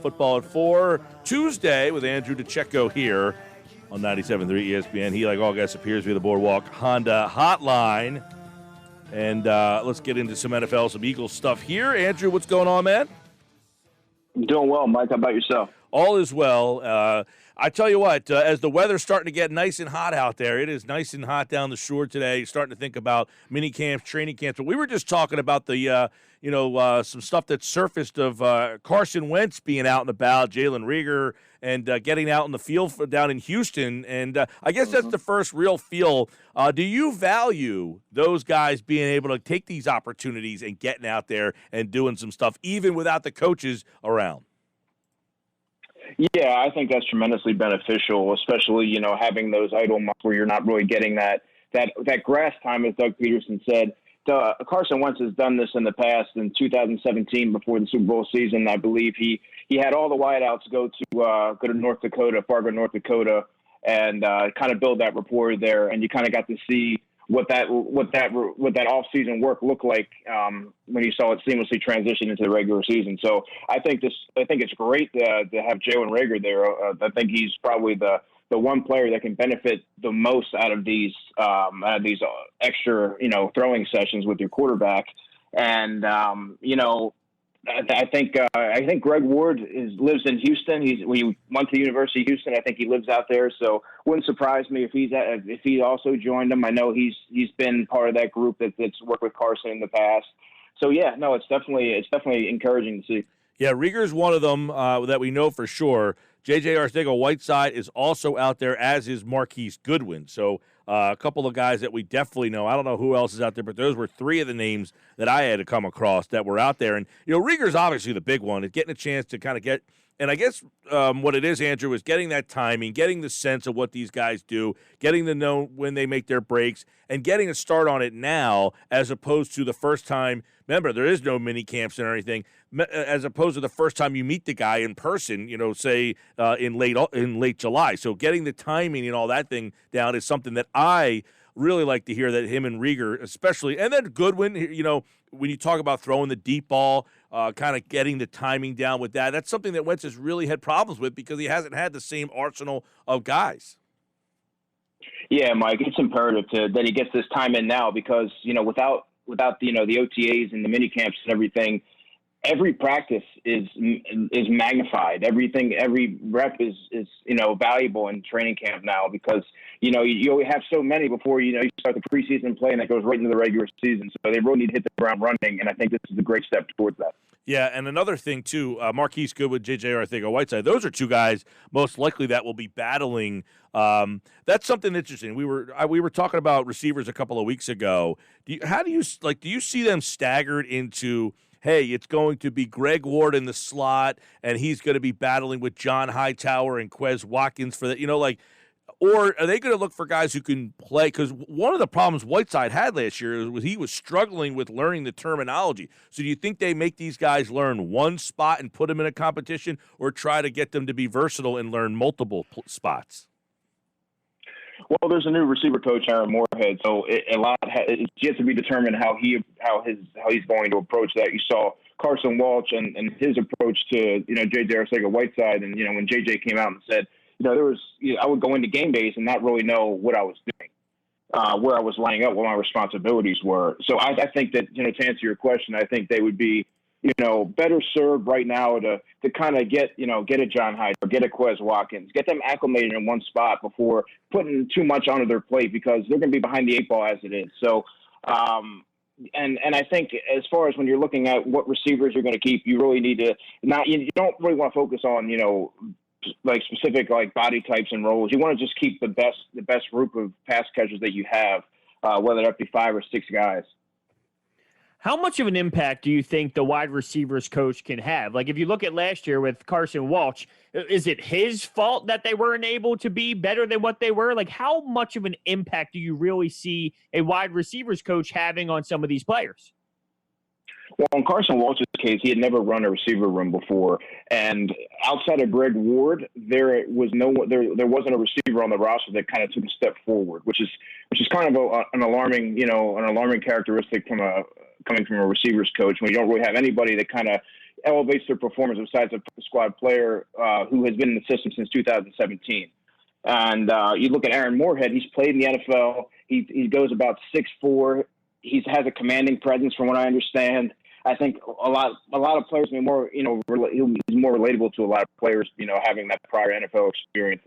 Football at 4 Tuesday with Andrew DiCecco here on 97.3 ESPN. He, like all guests, appears via the Boardwalk Honda hotline. And let's get into some NFL, some Eagles stuff here. Andrew, what's going on, man? I'm doing well, Mike. How about yourself? All is well. I tell you what, as the weather's starting to get nice and hot out there, it is nice and hot down the shore today. Starting to think about mini camps, training camps. But we were just talking about the, some stuff that surfaced of Carson Wentz being out and about, Jalen Reagor, and getting out in the field down in Houston. And I guess that's the first real feel. Do you value those guys being able to take these opportunities and getting out there and doing some stuff, even without the coaches around? Yeah, I think that's tremendously beneficial, especially, having those idle months where you're not really getting that grass time, as Doug Peterson said. Carson Wentz has done this in the past. In 2017, before the Super Bowl season, I believe he had all the wideouts go to North Dakota, Fargo, North Dakota, and kind of build that rapport there. And you kind of got to see what that off-season work looked like when you saw it seamlessly transition into the regular season. So I think it's great to have Jalen Reagor there. I think he's probably the one player that can benefit the most out of these extra throwing sessions with your quarterback. And I think Greg Ward lives in Houston. He went to the University of Houston. I think he lives out there. So wouldn't surprise me if he also joined them. I know he's been part of that group that's worked with Carson in the past. So yeah, no, it's definitely encouraging to see. Yeah, Rieger's one of them that we know for sure. J.J. Arcega-Whiteside is also out there, as is Marquise Goodwin. So a couple of guys that we definitely know. I don't know who else is out there, but those were three of the names that I had to come across that were out there. And, Rieger's obviously the big one. It's getting a chance to kind of get – and I guess what it is, Andrew, is getting that timing, getting the sense of what these guys do, getting to know when they make their breaks, and getting a start on it now as opposed to the first time – remember, there is no mini camps and everything. As opposed to the first time you meet the guy in person, say in late July. So getting the timing and all that thing down is something that I really like to hear, that him and Reagor especially. And then Goodwin, when you talk about throwing the deep ball, kind of getting the timing down with that, that's something that Wentz has really had problems with because he hasn't had the same arsenal of guys. Yeah, Mike, it's imperative that he gets this time in now because, without the OTAs and the mini camps and everything, every practice is magnified. Every rep is valuable in training camp now because you only have so many before you start the preseason play, and that goes right into the regular season. So they really need to hit the ground running, and I think this is a great step towards that. Yeah, and another thing too, Marquise Goodwin, J.J. Arcega-Whiteside, those are two guys most likely that will be battling. That's something interesting. We were talking about receivers a couple of weeks ago. Do you see them staggered into, hey, it's going to be Greg Ward in the slot, and he's going to be battling with John Hightower and Quez Watkins for that, or are they going to look for guys who can play? Because one of the problems Whiteside had last year was he was struggling with learning the terminology. So do you think they make these guys learn one spot and put them in a competition, or try to get them to be versatile and learn multiple spots? Well, there's a new receiver coach, Aaron Moorhead, so it's yet to be determined how he's going to approach that. You saw Carson Walsh and his approach to J.J. Arcega-Whiteside, and when J.J. came out and said, I would go into game days and not really know what I was doing, where I was lining up, what my responsibilities were. So I think that, to answer your question, I think they would be, better served right now to kind of get a John Hyde or get a Quez Watkins, get them acclimated in one spot before putting too much onto their plate because they're going to be behind the eight ball as it is. So, and I think as far as when you're looking at what receivers you're going to keep, you really need to you don't really want to focus on, specific body types and roles. You want to just keep the best group of pass catchers that you have, whether that be 5 or 6 guys. How much of an impact do you think the wide receivers coach can have? If you look at last year with Carson Walsh, is it his fault that they weren't able to be better than what they were? How much of an impact do you really see a wide receivers coach having on some of these players? Well, in Carson Walsh's case, he had never run a receiver room before, and outside of Greg Ward, there wasn't a receiver on the roster that kind of took a step forward, which is kind of an alarming characteristic coming from a receivers coach when you don't really have anybody that kind of elevates their performance besides a squad player who has been in the system since 2017. And you look at Aaron Moorhead; he's played in the NFL. He goes about 6'4". He has a commanding presence, from what I understand. I think a lot of players are more, he's more relatable to a lot of players, having that prior NFL experience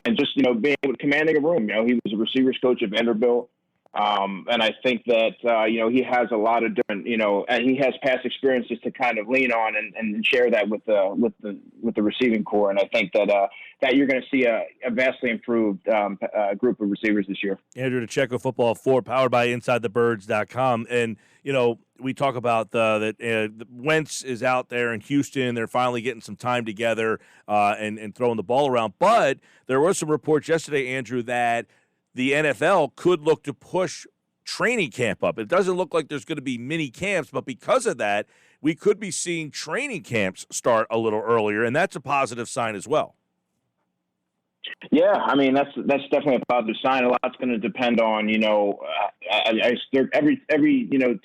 and just, being able to commanding a room. He was a receivers coach at Vanderbilt. And I think that, he has a lot of different, and he has past experiences to kind of lean on and share that with the receiving core. And I think that you're going to see a vastly improved group of receivers this year. Andrew DiCecco, Football 4, powered by InsideTheBirds.com. And, we talk about that Wentz is out there in Houston. They're finally getting some time together and throwing the ball around. But there were some reports yesterday, Andrew, that the NFL could look to push training camp up. It doesn't look like there's going to be mini camps, but because of that, we could be seeing training camps start a little earlier, and that's a positive sign as well. Yeah, I mean that's definitely a positive sign. A lot's going to depend on every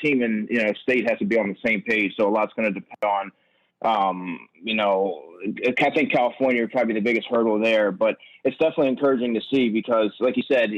team in state has to be on the same page. So a lot's going to depend on I think California would probably be the biggest hurdle there, but it's definitely encouraging to see because, like you said,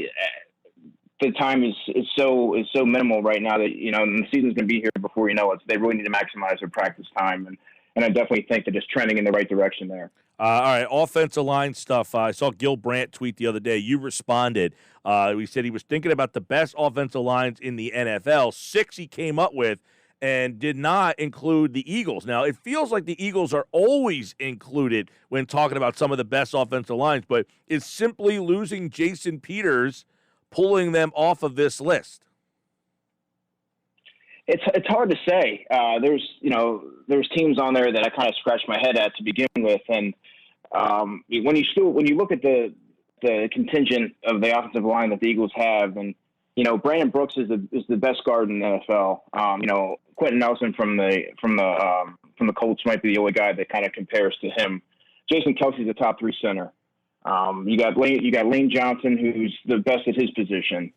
the time is so minimal right now that and the season's going to be here before you know it. So they really need to maximize their practice time, and I definitely think that it's trending in the right direction there. All right, offensive line stuff. I saw Gil Brandt tweet the other day. You responded. We said he was thinking about the best offensive lines in the NFL. 6 he came up with and did not include the Eagles. Now, it feels like the Eagles are always included when talking about some of the best offensive lines, but is simply losing Jason Peters pulling them off of this list? It's hard to say. There's teams on there that I kind of scratched my head at to begin with, and when you look at the contingent of the offensive line that the Eagles have, and Brandon Brooks is the best guard in the NFL. Quentin Nelson from the Colts might be the only guy that kind of compares to him. Jason Kelsey's a top 3 center. You got Lane Johnson, who's the best at his position.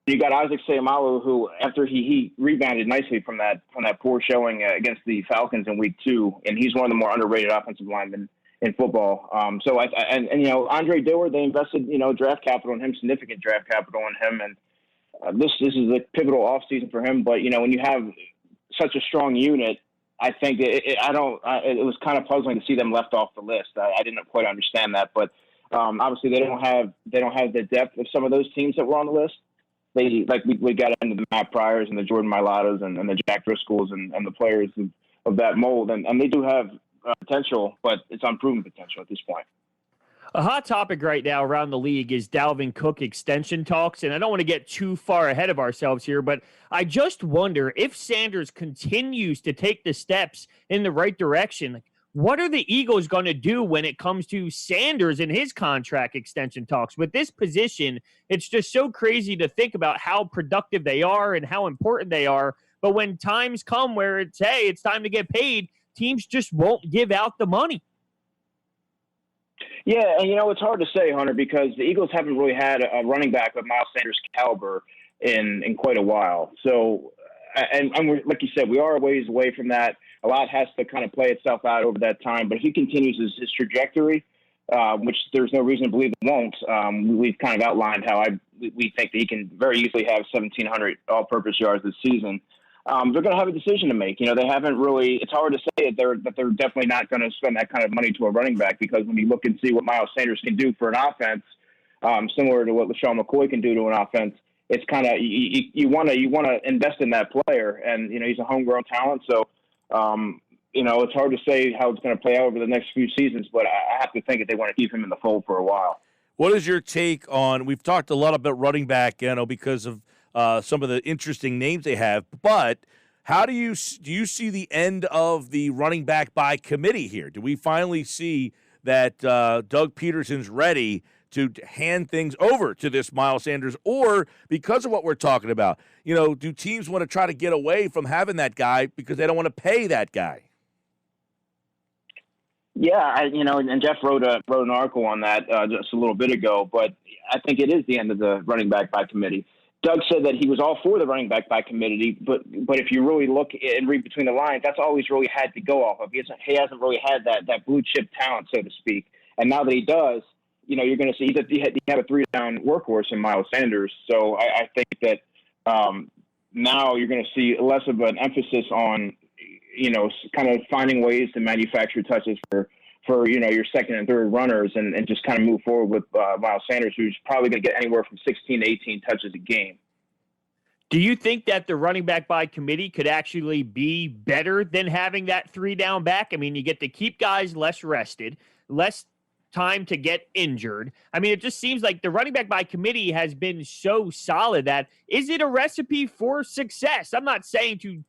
You got Isaac Seumalo, who after he rebounded nicely from that poor showing against the Falcons in Week 2, and he's one of the more underrated offensive linemen in football. So Andre Dillard, they invested draft capital in him, significant draft capital in him, and this is a pivotal offseason for him. But when you have such a strong unit, I think it was kind of puzzling to see them left off the list. I didn't quite understand that, but obviously they don't have the depth of some of those teams that were on the list. We got into the Matt Pryors and the Jordan Mailatas and the Jack Driscolls and the players of that mold, and they do have potential, but it's unproven potential at this point. A hot topic right now around the league is Dalvin Cook extension talks, and I don't want to get too far ahead of ourselves here, but I just wonder if Sanders continues to take the steps in the right direction. What are the Eagles going to do when it comes to Sanders and his contract extension talks? With this position, it's just so crazy to think about how productive they are and how important they are. But when times come where it's time to get paid, teams just won't give out the money. Yeah, and it's hard to say, Hunter, because the Eagles haven't really had a running back of Miles Sanders' caliber in quite a while. So, and we're, like you said, we are a ways away from that. A lot has to kind of play itself out over that time. But if he continues his trajectory, which there's no reason to believe it won't, we've kind of outlined how we think that he can very easily have 1,700 all-purpose yards this season. They're going to have a decision to make. They haven't really. It's hard to say that they're definitely not going to spend that kind of money to a running back, because when you look and see what Miles Sanders can do for an offense, similar to what LaShawn McCoy can do to an offense, it's kind of you want to invest in that player, and he's a homegrown talent, so. It's hard to say how it's going to play out over the next few seasons, but I have to think that they want to keep him in the fold for a while. What is your take on? We've talked a lot about running back, because of some of the interesting names they have. But how do you see the end of the running back by committee here? Do we finally see that Doug Peterson's ready to hand things over to this Miles Sanders, or because of what we're talking about, do teams want to try to get away from having that guy because they don't want to pay that guy? Yeah, and Jeff wrote an article on that just a little bit ago, but I think it is the end of the running back by committee. Doug said that he was all for the running back by committee, but if you really look and read between the lines, that's all he's really had to go off of. He hasn't really had that blue chip talent, so to speak. And now that he does, you're going to see he had a 3-down workhorse in Miles Sanders. So I think that now you're going to see less of an emphasis on, kind of finding ways to manufacture touches for your second and third runners and just kind of move forward with Miles Sanders, who's probably going to get anywhere from 16 to 18 touches a game. Do you think that the running back by committee could actually be better than having that 3-down back? I mean, you get to keep guys less rested, less time to get injured. I mean, it just seems like the running back by committee has been so solid that is it a recipe for success? I'm not saying to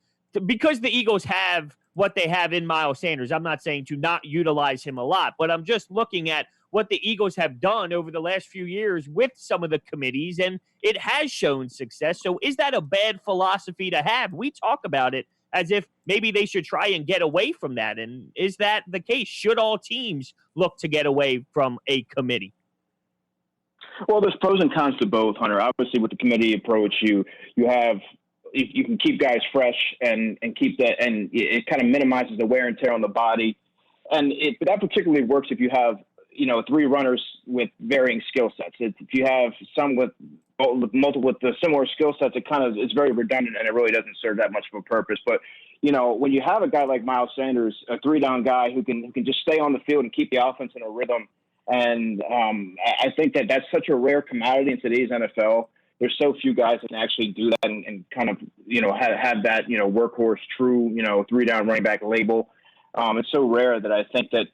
because the Eagles have what they have in Miles Sanders, I'm not saying to not utilize him a lot, but I'm just looking at what the Eagles have done over the last few years with some of the committees, and it has shown success. So is that a bad philosophy to have? We talk about it as if maybe they should try and get away from that. And is that the case? Should all teams look to get away from a committee? Well, there's pros and cons to both, Hunter. Obviously, with the committee approach, you can keep guys fresh and keep that, and it kind of minimizes the wear and tear on the body. And that particularly works if you have, 3 runners with varying skill sets. If you have some with the similar skill sets, it's very redundant and it really doesn't serve that much of a purpose. But, when you have a guy like Miles Sanders, a 3-down guy who can just stay on the field and keep the offense in a rhythm. And I think that that's such a rare commodity in today's NFL. There's so few guys that can actually do that and kind of, have that, workhorse, true, 3-down running back label. It's so rare that I think that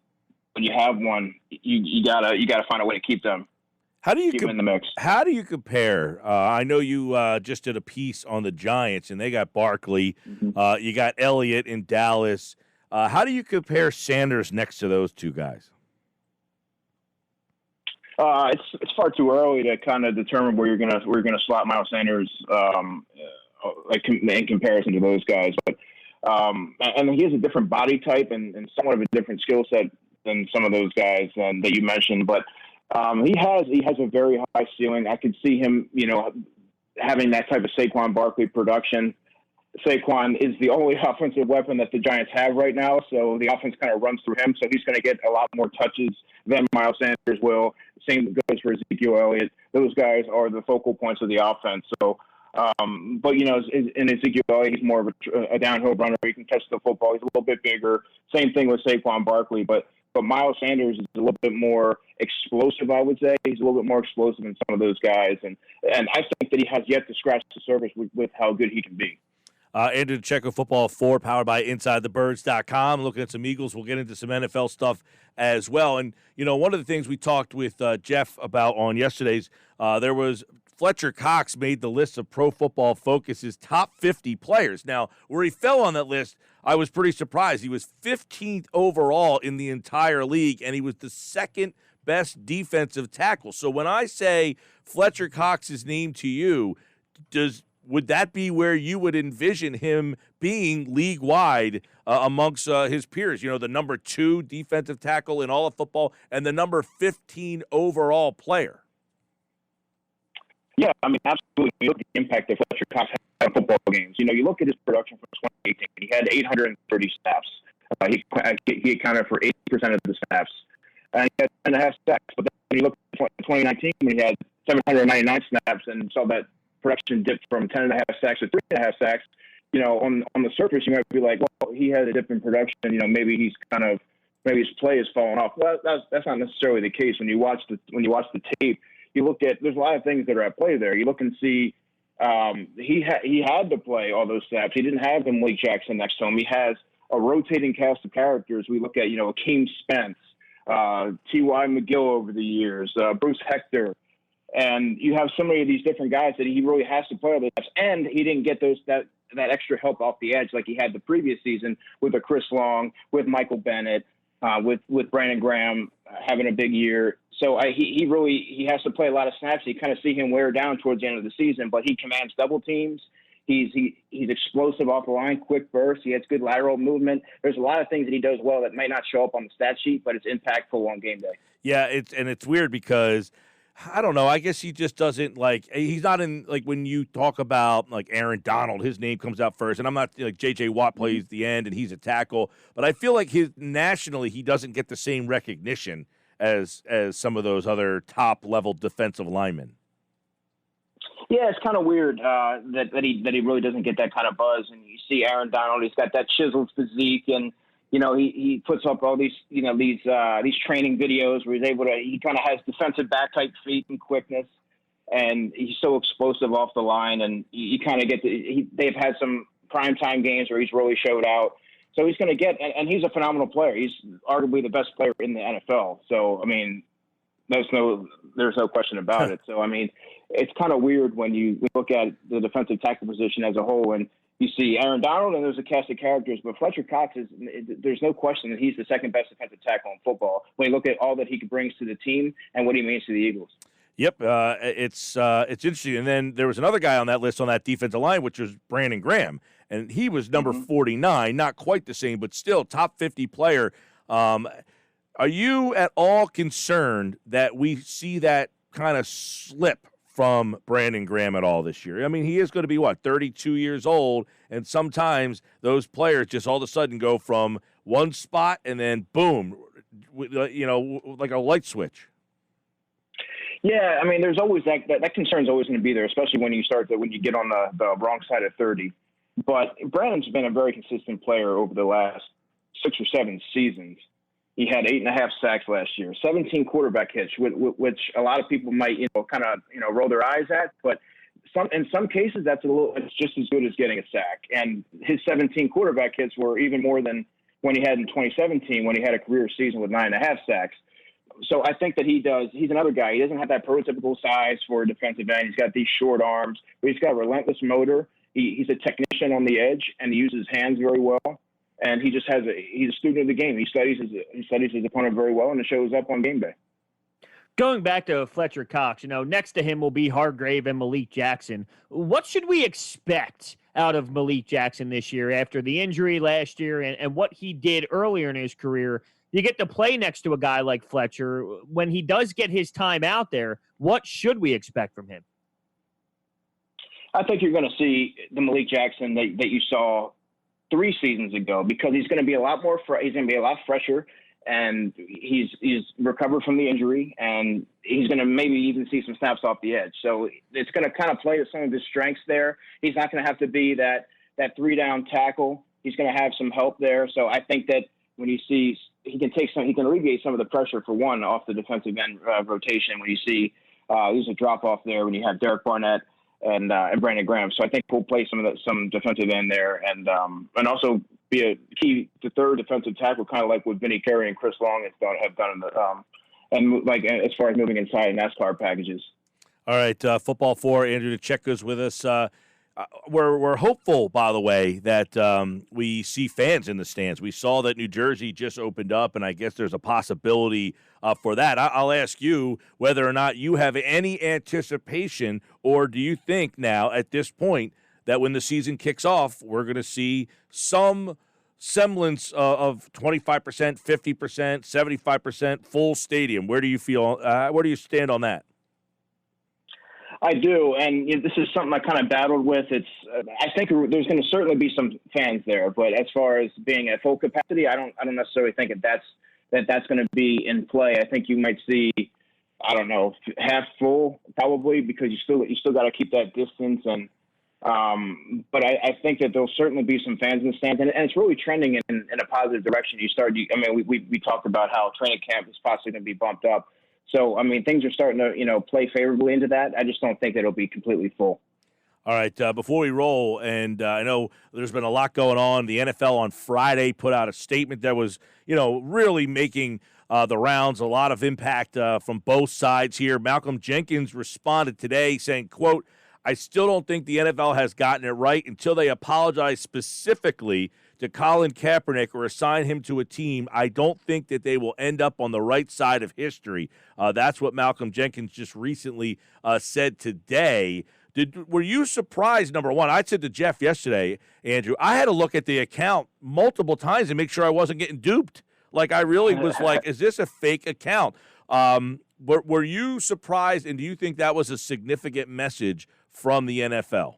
when you have one, you gotta find a way to keep them. How do you keep them in the mix? How do you compare? I know you just did a piece on the Giants, and they got Barkley. Mm-hmm. You got Elliott in Dallas. How do you compare Sanders next to those two guys? It's far too early to kind of determine where we're gonna slot Miles Sanders in comparison to those guys. But and he has a different body type and somewhat of a different skill set than some of those guys that you mentioned. But he has a very high ceiling. I could see him, having that type of Saquon Barkley production. Saquon is the only offensive weapon that the Giants have right now, so the offense kind of runs through him. So he's going to get a lot more touches than Miles Sanders will. Same goes for Ezekiel Elliott. Those guys are the focal points of the offense. So, but in Ezekiel Elliott, he's more of a downhill runner. He can catch the football. He's a little bit bigger. Same thing with Saquon Barkley, but Miles Sanders is a little bit more explosive, I would say. He's a little bit more explosive than some of those guys, and I think that he has yet to scratch the surface with how good he can be. Andrew DiCecco, Football 4, powered by InsideTheBirds.com. Looking at some Eagles. We'll get into some NFL stuff as well. And, one of the things we talked with Jeff about on yesterday's, there was Fletcher Cox made the list of Pro Football Focus's top 50 players. Now, where he fell on that list, I was pretty surprised. He was 15th overall in the entire league, and he was the second best defensive tackle. So when I say Fletcher Cox's name to you, would that be where you would envision him being league-wide amongst his peers? The number 2 defensive tackle in all of football and the number 15 overall player. Yeah, I mean, absolutely. You look at the impact that Fletcher Cox had on football games. You look at his production from 2018. He had 830 snaps. He accounted for 80% of the snaps. And he had 10.5 sacks. But then when you look at 2019, when he had 799 snaps and saw that production dipped from 10.5 sacks to 3.5 sacks, on the surface, you might be like, well, he had a dip in production. Maybe his play has fallen off. Well, that's not necessarily the case. When you watch the tape, you look at, there's a lot of things that are at play there. You look and see he had to play all those snaps. He didn't have Malik Jackson next to him. He has a rotating cast of characters. We look at, Akeem Spence, T.Y. McGill over the years, Bruce Hector. And you have so many of these different guys that he really has to play all the snaps. And he didn't get that extra help off the edge like he had the previous season with a Chris Long, with Michael Bennett, with Brandon Graham having a big year. So he has to play a lot of snaps. You kind of see him wear down towards the end of the season, but he commands double teams. He's explosive off the line, quick burst. He has good lateral movement. There's a lot of things that he does well that might not show up on the stat sheet, but it's impactful on game day. Yeah, it's weird because I don't know. I guess he just doesn't he's not in when you talk about like Aaron Donald, his name comes out first. And I'm not like JJ Watt plays the end and he's a tackle, but I feel like nationally he doesn't get the same recognition as some of those other top level defensive linemen. Yeah, it's kind of weird that he really doesn't get that kind of buzz. And you see Aaron Donald, he's got that chiseled physique, and he puts up all these these training videos where he kind of has defensive back type feet and quickness, and he's so explosive off the line. And you kind of they've had some primetime games where he's really showed out. So he's going to get, and he's a phenomenal player. He's arguably the best player in the NFL. So I mean, there's no question about it. So I mean, it's kind of weird when you look at the defensive tackle position as a whole, and you see Aaron Donald, and there's a cast of characters, but Fletcher Cox there's no question that he's the second best defensive tackle in football when you look at all that he brings to the team and what he means to the Eagles. Yep, it's interesting. And then there was another guy on that list on that defensive line, which was Brandon Graham, and he was number 49, not quite the same, but still top 50 player. Are you at all concerned that we see that kind of slip from Brandon Graham at all this year? I mean, he is going to be, 32 years old, and sometimes those players just all of a sudden go from one spot and then boom, like a light switch. Yeah, I mean, there's always that concern's always going to be there, especially when you get on the wrong side of 30. But Brandon's been a very consistent player over the last 6 or 7 seasons. He had 8.5 sacks last year, 17 quarterback hits, which a lot of people might, roll their eyes at. But in some cases, it's just as good as getting a sack. And his 17 quarterback hits were even more than when he had in 2017, when he had a career season with 9.5 sacks. So I think that he's another guy. He doesn't have that prototypical size for a defensive end. He's got these short arms, but he's got a relentless motor. He's a technician on the edge, and he uses his hands very well. And he just he's a student of the game. He studies his opponent very well, and it shows up on game day. Going back to Fletcher Cox, next to him will be Hargrave and Malik Jackson. What should we expect out of Malik Jackson this year after the injury last year and what he did earlier in his career? You get to play next to a guy like Fletcher. When he does get his time out there, what should we expect from him? I think you're going to see the Malik Jackson that you saw 3 seasons ago, because he's going to be a lot more. He's going to be a lot fresher, and he's recovered from the injury, and he's going to maybe even see some snaps off the edge. So it's going to kind of play to some of his strengths there. He's not going to have to be that 3-down tackle. He's going to have some help there. So I think that when you see he can alleviate some of the pressure for one off the defensive end rotation. When you see there's a drop off there when you have Derek Barnett and Brandon Graham. So I think we'll play some defensive end there, and also be a key to third defensive tackle, kind of like what Vinny Curry and Chris Long have done in the and as far as moving inside NASCAR packages. All right, Football 4, Andrew DiCecco's with us. We're hopeful, by the way, that we see fans in the stands. We saw that New Jersey just opened up, and I guess there's a possibility for that. I'll ask you whether or not you have any anticipation, or do you think now at this point that when the season kicks off, we're going to see some semblance of 25%, 50%, 75% full stadium? Where do you feel? Where do you stand on that? I do, and this is something I kind of battled with. I think there's going to certainly be some fans there, but as far as being at full capacity, I don't necessarily think that's going to be in play. I think you might see, I don't know, half full probably, because you still got to keep that distance, and but I think that there'll certainly be some fans in the stands, and it's really trending in a positive direction. We talked about how training camp is possibly going to be bumped up. So, I mean, things are starting to, play favorably into that. I just don't think it'll be completely full. All right, before we roll, and I know there's been a lot going on. The NFL on Friday put out a statement that was, really making the rounds, a lot of impact from both sides here. Malcolm Jenkins responded today saying, quote, "I still don't think the NFL has gotten it right until they apologize specifically to Colin Kaepernick or assign him to a team. I don't think that they will end up on the right side of history." That's what Malcolm Jenkins just recently said today. Were you surprised, number one? I said to Jeff yesterday, Andrew, I had to look at the account multiple times and make sure I wasn't getting duped. Like, I really was like, is this a fake account? were you surprised, and do you think that was a significant message from the NFL?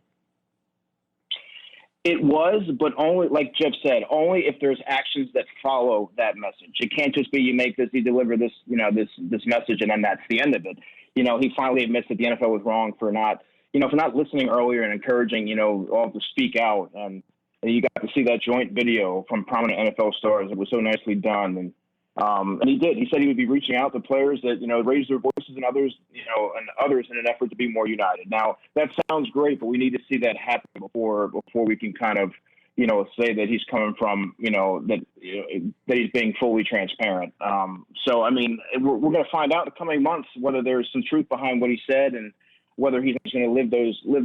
It was, but only, like Jeff said, only if there's actions that follow that message. It can't just be you make this, you deliver this, this message, and then that's the end of it. He finally admits that the NFL was wrong for not listening earlier and encouraging, all to speak out. And you got to see that joint video from prominent NFL stars. It was so nicely done. And he did. He said he would be reaching out to players that, raise their voices and others in an effort to be more united. Now, that sounds great, but we need to see that happen before we can kind of, say that he's coming from, that he's being fully transparent. So, I mean, we're going to find out in the coming months whether there's some truth behind what he said and whether he's going to live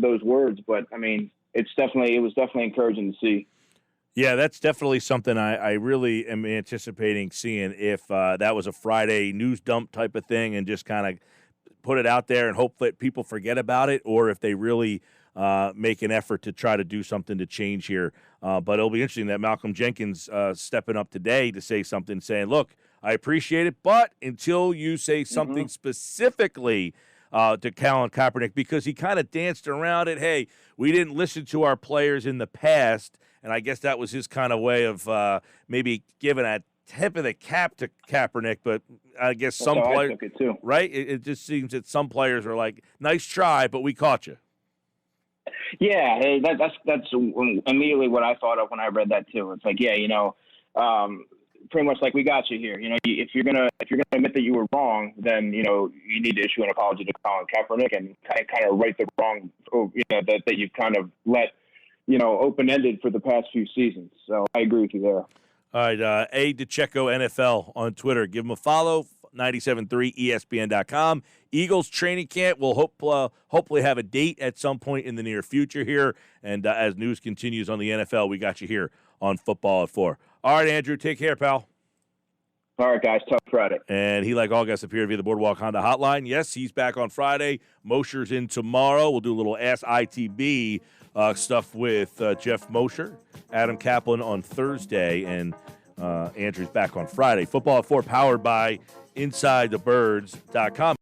those words. It was definitely encouraging to see. Yeah, that's definitely something I really am anticipating seeing if that was a Friday news dump type of thing and just kind of put it out there and hope that people forget about it, or if they really make an effort to try to do something to change here. But it'll be interesting that Malcolm Jenkins stepping up today to say something, saying, look, I appreciate it, but until you say something specifically to Colin Kaepernick, because he kind of danced around it. Hey, we didn't listen to our players in the past, and I guess that was his kind of way of maybe giving a tip of the cap to Kaepernick. But I guess some players, I took it too. Right? It just seems that some players are like, nice try, but we caught you. Yeah, hey, that's immediately what I thought of when I read that too. It's like, pretty much like, we got you here. If you're gonna admit that you were wrong, then you need to issue an apology to Colin Kaepernick and kind of right the wrong that you've kind of let open-ended for the past few seasons. So I agree with you there. All right, DiCecco NFL on Twitter. Give him a follow. 97.3 ESPN.com. Eagles training camp will hopefully have a date at some point in the near future here. And as news continues on the NFL, we got you here on Football at 4. All right, Andrew, take care, pal. All right, guys, tough Friday. And he, like all guests, appeared via the Boardwalk Honda hotline. Yes, he's back on Friday. Mosher's in tomorrow. We'll do a little Ask ITB stuff with Jeff Mosher, Adam Kaplan on Thursday, and Andrew's back on Friday. Football at 4 powered by InsideTheBirds.com.